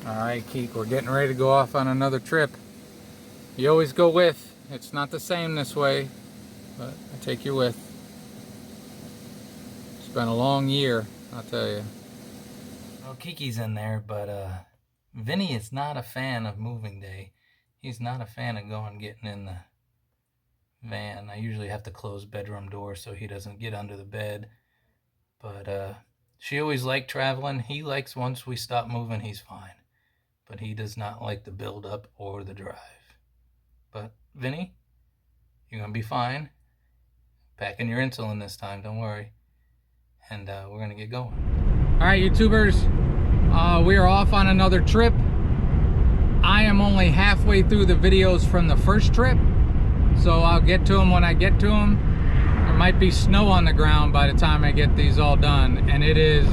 Alright, Keek, we're getting ready to go off on another trip. You always go with. It's not the same this way, but I take you with. It's been a long year, I'll tell you. Well, Kiki's in there, but Vinnie is not a fan of moving day. He's not a fan of getting in the van. I usually have to close bedroom doors so he doesn't get under the bed. But she always liked traveling. He likes once we stop moving, he's fine. But he does not like the build up or the drive. But Vinnie, you're gonna be fine. Packing your insulin this time, don't worry. And we're gonna get going. All right, YouTubers, we are off on another trip. I am only halfway through the videos from the first trip, so I'll get to them when I get to them. There might be snow on the ground by the time I get these all done, and it is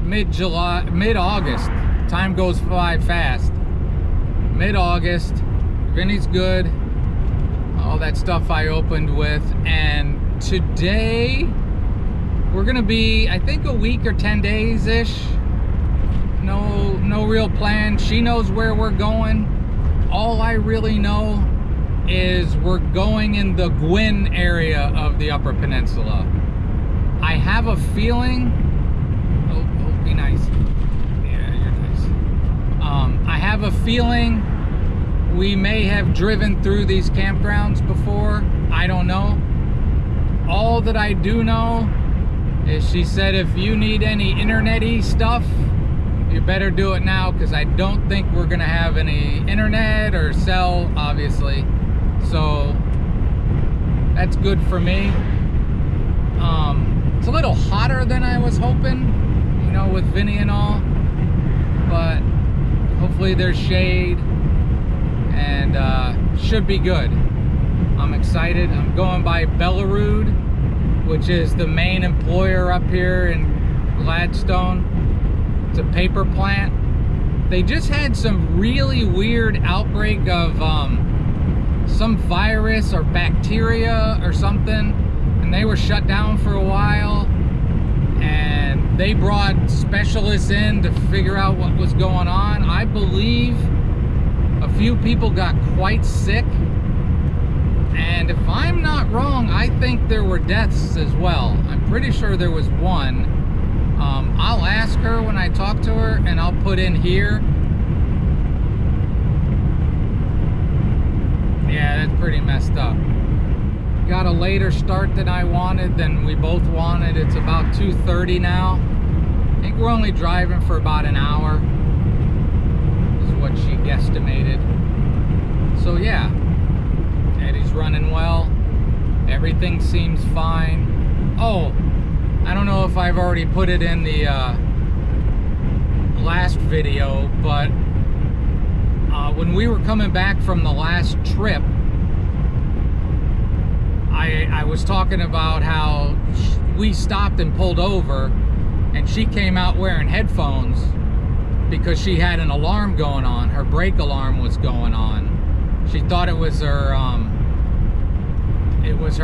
mid-August. Time goes by fast. Mid-August. Vinnie's good. All that stuff I opened with. And today we're gonna be, I think, a week or 10 days ish. No real plan. She knows where we're going. All I really know is we're going in the Gwyn area of the Upper Peninsula. I have a feeling. Oh, be nice. I have a feeling we may have driven through these campgrounds before. I don't know. All that I do know is she said if you need any internet-y stuff, you better do it now, because I don't think we're gonna have any internet or cell, obviously. So that's good for me. It's a little hotter than I was hoping, you know, with Vinnie and all, but hopefully there's shade and should be good. I'm excited. I'm going by Belarus, which is the main employer up here in Gladstone. It's a paper plant. They just had some really weird outbreak of some virus or bacteria or something, and they were shut down for a while, and they brought specialists in to figure out what was going on. I believe a few people got quite sick, and if I'm not wrong, I think there were deaths as well. I'm pretty sure there was one. I'll ask her when I talk to her, and I'll put in here. Yeah, that's pretty messed up. Got a later start than I wanted, than we both wanted. It's about 2:30 now. I think we're only driving for about an hour, is what she guesstimated. So yeah, Eddie's running well. Everything seems fine. Oh, I don't know if I've already put it in the last video, but when we were coming back from the last trip, I was talking about how we stopped and pulled over, and she came out wearing headphones because she had an alarm going on. Her brake alarm was going on. She thought it was her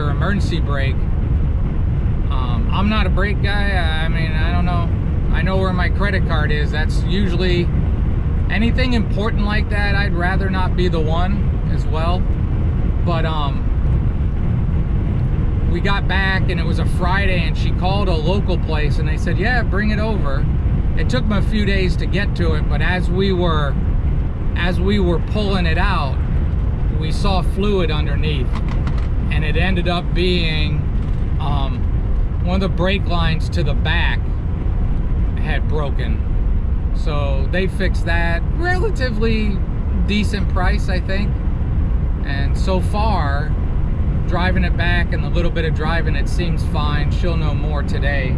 emergency brake. I'm not a brake guy. I mean, I don't know. I know where my credit card is. That's usually anything important like that. I'd rather not be the one as well. But we got back, and it was a Friday, and she called a local place, and they said, yeah, bring it over. It took them a few days to get to it, but as we were pulling it out, we saw fluid underneath, and it ended up being one of the brake lines to the back had broken. So they fixed that. Relatively decent price, I think. And so far, driving it back and the little bit of driving, it seems fine. She'll know more today,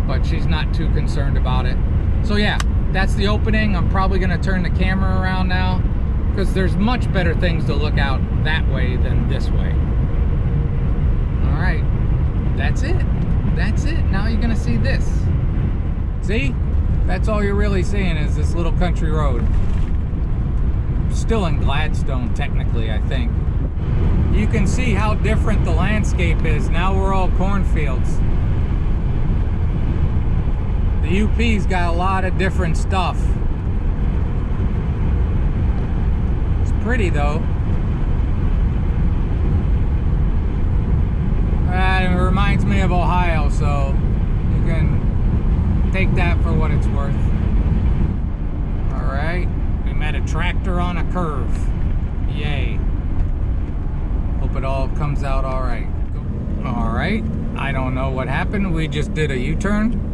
but she's not too concerned about it. So yeah, that's the opening. I'm probably gonna turn the camera around now, because there's much better things to look out that way than this way. All right, that's it. That's it. Now you're gonna see this. See? That's all you're really seeing is this little country road. Still in Gladstone, technically, I think. You can see how different the landscape is. Now we're all cornfields. The The UP's got a lot of different stuff. It's pretty though. It reminds me of Ohio, so you can take that for what it's worth. Alright, we met a tractor on a curve. Yay. Hope it all comes out alright. Alright, I don't know what happened. We just did a U-turn.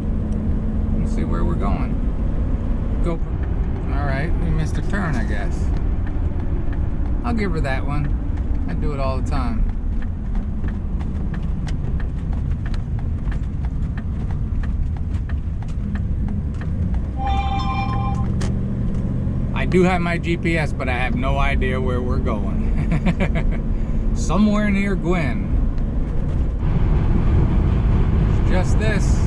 Let's see where we're going. Go. Alright, we missed a turn, I guess. I'll give her that one. I do it all the time. I do have my GPS, but I have no idea where we're going. Somewhere near Gwyn. It's just this.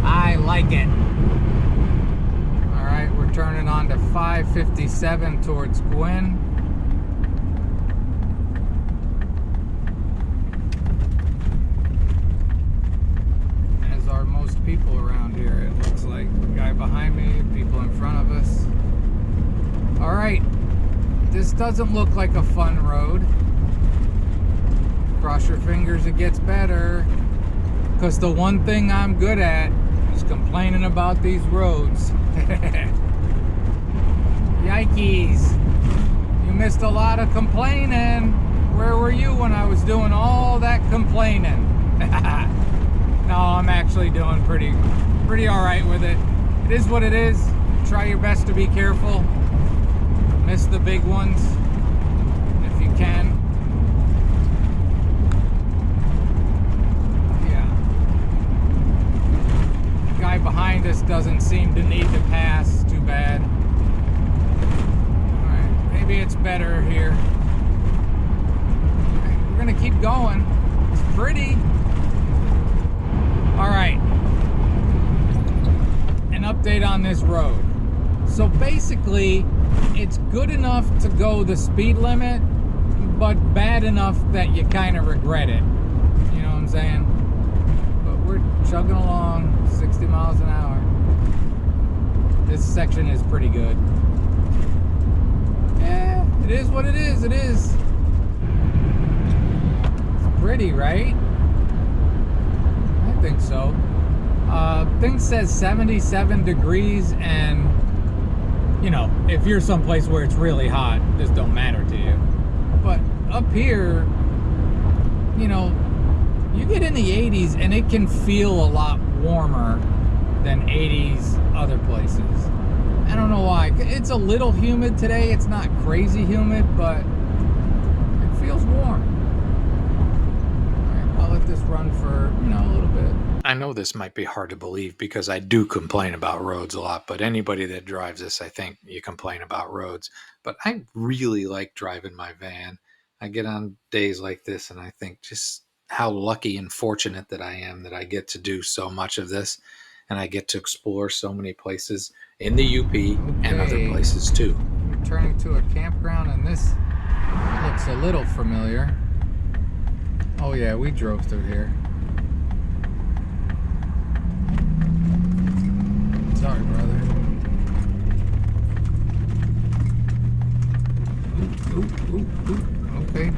I like it. All right, we're turning on to 557 towards Gwyn. People around here, it looks like. Guy behind me, people in front of us. Alright, this doesn't look like a fun road. Cross your fingers it gets better, because the one thing I'm good at is complaining about these roads. Yikes, you missed a lot of complaining. Where were you when I was doing all that complaining? No, I'm actually doing pretty all right with it. It is what it is. Try your best to be careful. Miss the big ones if you can. Yeah. The guy behind us doesn't seem to need to pass. Too bad. All right, maybe it's better here. All right, we're gonna keep going. It's pretty. Alright, an update on this road. So basically, it's good enough to go the speed limit, but bad enough that you kind of regret it. You know what I'm saying? But we're chugging along 60 miles an hour. This section is pretty good. Yeah, it is what it is. It is. It's pretty, right? I think so. Thing says 77 degrees, and you know, if you're someplace where it's really hot, this don't matter to you. But up here, you know, you get in the 80s and it can feel a lot warmer than 80s other places. I don't know why. It's a little humid today. It's not crazy humid, but it feels warm. I'll let this run for, you know, a little bit. I know this might be hard to believe because I do complain about roads a lot, but anybody that drives this, I think you complain about roads. But I really like driving my van. I get on days like this and I think just how lucky and fortunate that I am that I get to do so much of this, and I get to explore so many places in the UP and other places too. We're turning to a campground, and this looks a little familiar. Oh yeah, we drove through here. Sorry, brother. Ooh. Okay.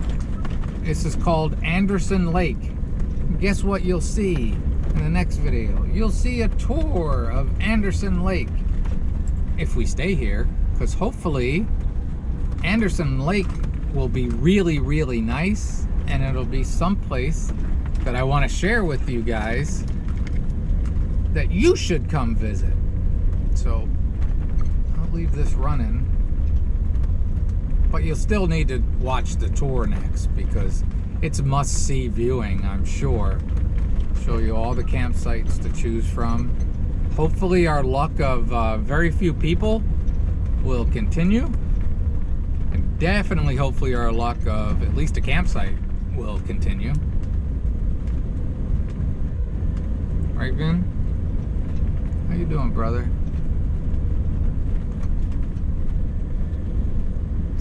This is called Anderson Lake. Guess what you'll see in the next video? You'll see a tour of Anderson Lake. If we stay here, because hopefully Anderson Lake will be really, really nice, and it'll be someplace that I want to share with you guys that you should come visit. So I'll leave this running, but you'll still need to watch the tour next because it's must-see viewing, I'm sure. Show you all the campsites to choose from. Hopefully our luck of very few people will continue, and definitely hopefully our luck of at least a campsite will continue. Right, Vin? How you doing, brother?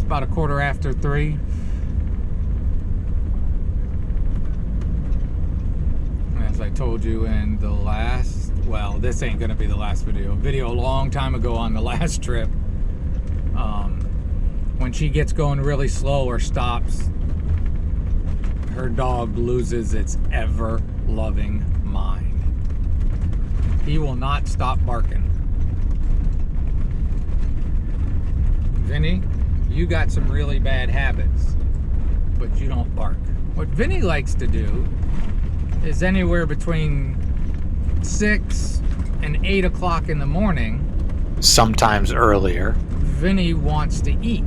about 3:15. As I told you in the last, well, this ain't gonna be the last video a long time ago on the last trip, when she gets going really slow or stops, her dog loses its ever-loving mind. He will not stop barking. Vinnie, you got some really bad habits, but you don't bark. What Vinnie likes to do is anywhere between 6 and 8 o'clock in the morning, sometimes earlier, Vinnie wants to eat.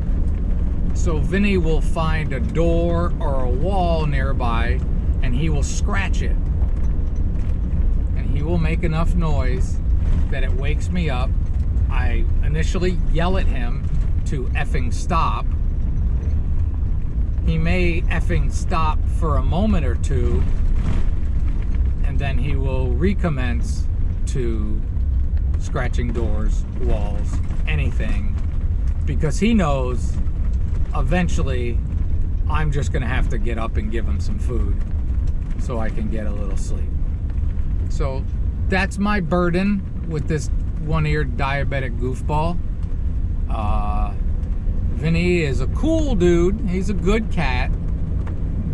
So Vinnie will find a door or a wall nearby and he will scratch it. And he will make enough noise that it wakes me up. I initially yell at him to effing stop. He may effing stop for a moment or two, and then he will recommence to scratching doors, walls, anything, because he knows eventually I'm just gonna have to get up and give him some food so I can get a little sleep. So that's my burden with this one-eared diabetic goofball. Vinnie is a cool dude. He's a good cat,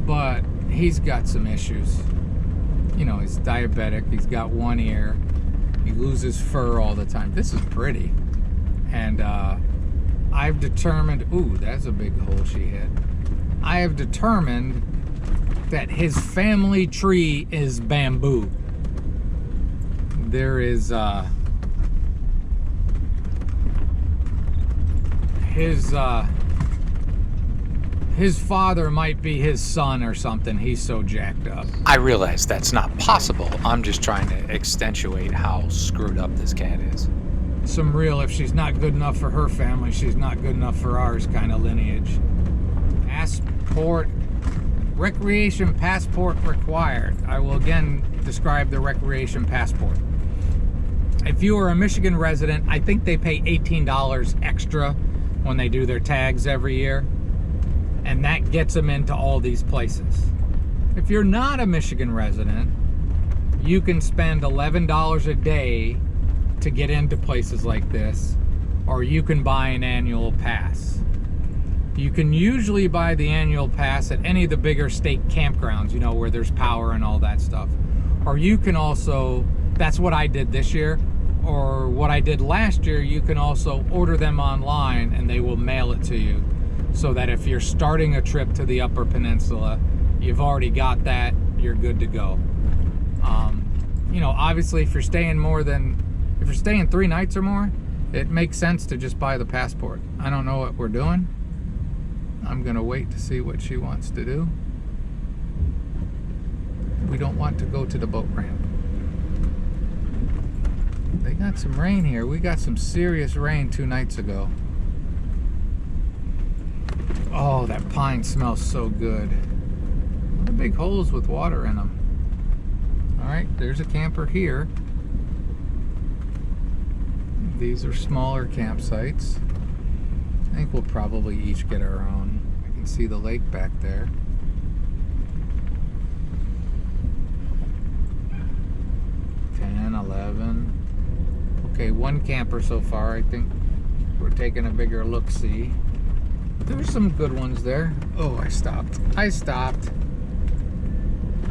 but he's got some issues. You know, he's diabetic. He's got one ear. He loses fur all the time. This is pretty. And I've determined, ooh, that's a big hole she hit. I have determined that his family tree is bamboo. There is his father might be his son or something. He's so jacked up. I realize that's not possible. I'm just trying to accentuate how screwed up this cat is. Some real, if she's not good enough for her family, she's not good enough for ours kind of lineage. Passport, recreation passport required. I will again describe the recreation passport. If you are a Michigan resident, I think they pay $18 extra when they do their tags every year, and that gets them into all these places. If you're not a Michigan resident, you can spend $11 a day to get into places like this, or you can buy an annual pass. You can usually buy the annual pass at any of the bigger state campgrounds, you know, where there's power and all that stuff. Or you can also, that's what I did this year, or what I did last year, you can also order them online and they will mail it to you, so that if you're starting a trip to the Upper Peninsula, you've already got that, you're good to go. You know, obviously if you're staying 3 nights or more, it makes sense to just buy the passport. I don't know what we're doing. I'm gonna wait to see what she wants to do. We don't want to go to the boat ramp. They got some rain here. We got some serious rain 2 nights ago. Oh, that pine smells so good. What are big holes with water in them? All right, there's a camper here. These are smaller campsites. I think we'll probably each get our own. I can see the lake back there. $10, $11. Okay, one camper so far. I think we're taking a bigger look-see. There's some good ones there. Oh, I stopped.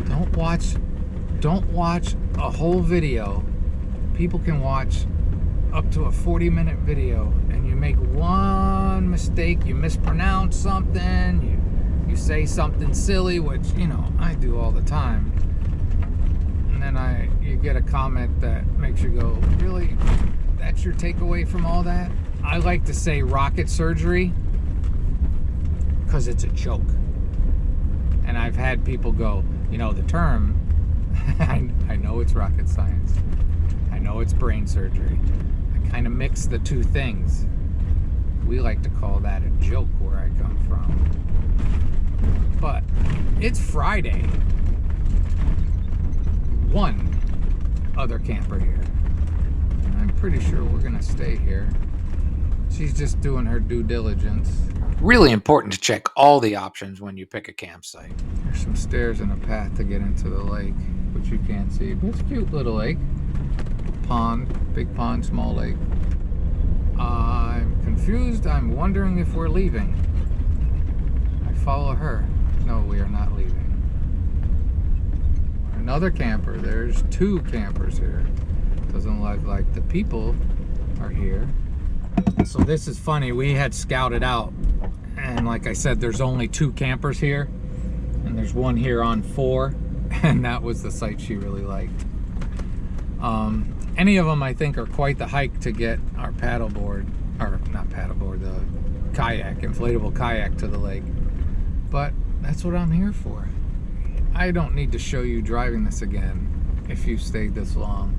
Don't watch a whole video. People can watch up to a 40-minute video, and you make one mistake, you mispronounce something, you say something silly, which, you know, I do all the time, and then you get a comment that makes you go, really? That's your takeaway from all that? I like to say rocket surgery because it's a joke. And I've had people go, you know, the term, I know it's rocket science, I know it's brain surgery, I kind of mix the two things. We like to call that a joke where I come from. But it's Friday. One other camper here. I'm pretty sure we're gonna stay here. She's just doing her due diligence. Really important to check all the options when you pick a campsite. There's some stairs and a path to get into the lake, which you can't see, but it's a cute little lake. Pond, big pond, small lake. I'm confused. I'm wondering if we're leaving. I follow her. No, we are not leaving. Another camper. There's 2 campers here. Doesn't look like the people are here. So this is funny. We had scouted out, and like I said, there's only 2 campers here, and there's one here on 4, and that was the site she really liked. Any of them I think are quite the hike to get our paddleboard, or not paddleboard, the kayak, inflatable kayak to the lake. But that's what I'm here for. I don't need to show you driving this again if you stayed this long,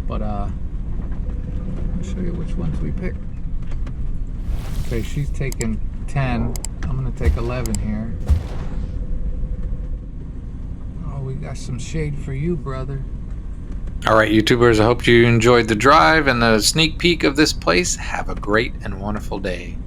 but I'll show you which ones we picked. Okay, she's taking 10. I'm gonna take 11 here. Oh, we got some shade for you, brother. All right, YouTubers, I hope you enjoyed the drive and the sneak peek of this place. Have a great and wonderful day.